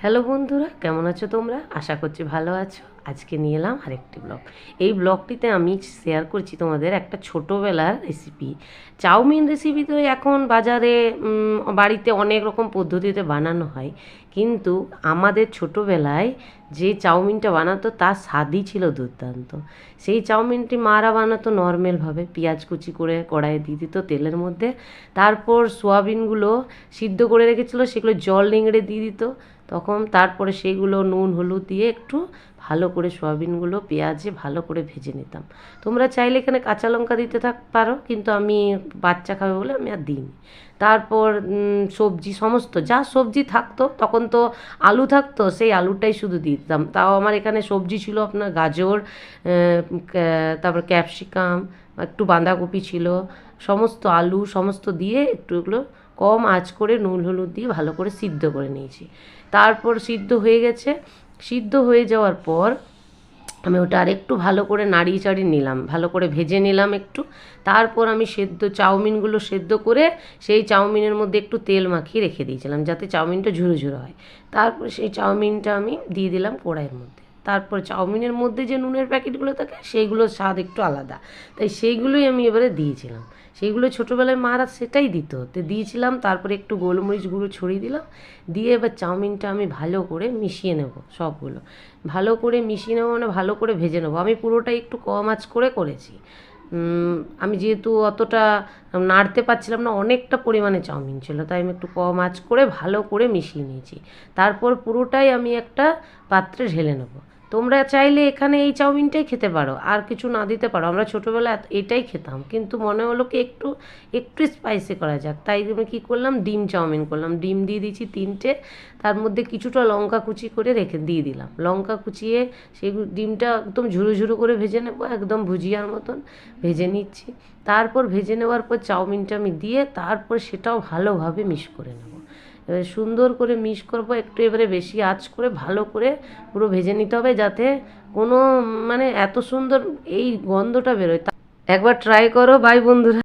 Hello বন্ধুরা, কেমন আছো তোমরা? আশা করছি ভালো আছো। আজকে নিয়ে এলাম আরেকটি ব্লগ। এই ব্লগটিতে আমি শেয়ার করছি তোমাদের একটা ছোটোবেলার রেসিপি। চাউমিন রেসিপি তো এখন বাজারে বাড়িতে অনেক রকম পদ্ধতিতে বানানো হয়, কিন্তু আমাদের ছোটোবেলায় যে চাউমিনটা বানাতো তার স্বাদই ছিল দুর্দান্ত। সেই চাউমিনটি মারা বানাতো নর্মালভাবে, পেঁয়াজ কুচি করে কড়াইয়ে দিয়ে দিত তেলের মধ্যে, তারপর সোয়াবিনগুলো সিদ্ধ করে রেখেছিলো সেগুলো জল নিংড়ে দিয়ে দিত। তখন তারপরে সেইগুলো নুন হলুদ দিয়ে একটু ভালো করে সয়াবিনগুলো পেঁয়াজে ভালো করে ভেজে নিতাম। তোমরা চাইলে এখানে কাঁচা লঙ্কা দিতে পারো, কিন্তু আমি বাচ্চা খাবে বলে আমি আর দিইনি। তারপর সবজি সমস্ত যা সবজি থাকতো, তখন তো আলু থাকতো, সেই আলুটাই শুধু দিয়ে দিতাম। তাও আমার এখানে সবজি ছিল আপনার গাজর, তারপর ক্যাপসিকাম, একটু বাঁধাকপি ছিল, সমস্ত আলু সমস্ত দিয়ে একটু এগুলো কম আঁচ করে নুন হলুদ দিয়ে ভালো করে সিদ্ধ করে নিয়েছি। তারপর সিদ্ধ হয়ে গেছে, সিদ্ধ হয়ে যাওয়ার পর আমি ওটা আরেকটু ভালো করে নাড়িয়ে চাড়িয়ে নিলাম, ভালো করে ভেজে নিলাম একটু। তারপর আমি চাউমিনগুলো সেদ্ধ করে সেই চাউমিনের মধ্যে একটু তেল মাখিয়ে রেখে দিয়েছিলাম যাতে চাউমিনটা ঝুরো ঝুরো হয়। তারপর সেই চাউমিনটা আমি দিয়ে দিলাম কড়াইয়ের মধ্যে। তারপর চাউমিনের মধ্যে যে নুনের প্যাকেটগুলো থাকে সেইগুলোর স্বাদ একটু আলাদা, তাই সেইগুলোই আমি এবারে দিয়েছিলাম। সেইগুলো ছোটোবেলায় মারা সেটাই দিত, তো দিয়েছিলাম। তারপরে একটু গোলমরিচ গুঁড়ো ছড়িয়ে দিলাম, দিয়ে এবার চাউমিনটা আমি ভালো করে মিশিয়ে নেব। সবগুলো ভালো করে মিশিয়ে নেবো মানে ভালো করে ভেজে নেবো। আমি পুরোটাই একটু কম আঁচ করে করেছি। আমি যেহেতু অতটা নাড়তে পারছিলাম না, অনেকটা পরিমাণে চাউমিন ছিল, তাই আমি একটু কম আঁচ করে ভালো করে মিশিয়ে নিয়েছি। তারপর পুরোটাই আমি একটা পাত্রে ঢেলে নেবো। তোমরা চাইলে এখানে এই চাউমিনটাই খেতে পারো, আর কিছু না দিতে পারো। আমরা ছোটোবেলায় এটাই খেতাম, কিন্তু মনে হলো কি একটু একটু স্পাইসি করা যাক, তাই আমি কী করলাম, ডিম চাউমিন করলাম। ডিম দিয়ে দিয়েছি 3টে, তার মধ্যে কিছুটা লঙ্কা কুচি করে রেখে দিয়ে দিলাম। লঙ্কা কুচিয়ে সেই ডিমটা একদম ঝুরো ঝুরো করে ভেজে নেবো, একদম ভুজিয়ার মতন ভেজে নিচ্ছি। তারপর ভেজে নেওয়ার পর চাউমিনটা আমি দিয়ে তারপর সেটাও ভালোভাবে মিক্স করে নেবো। এবারে সুন্দর করে মিক্স করবো, একটু এবারে বেশি আঁচ করে ভালো করে পুরো ভেজে নিতে হবে, যাতে কোনো এত সুন্দর এই গন্ধটা বেরোয়। একবার ট্রাই করো ভাই বন্ধুরা।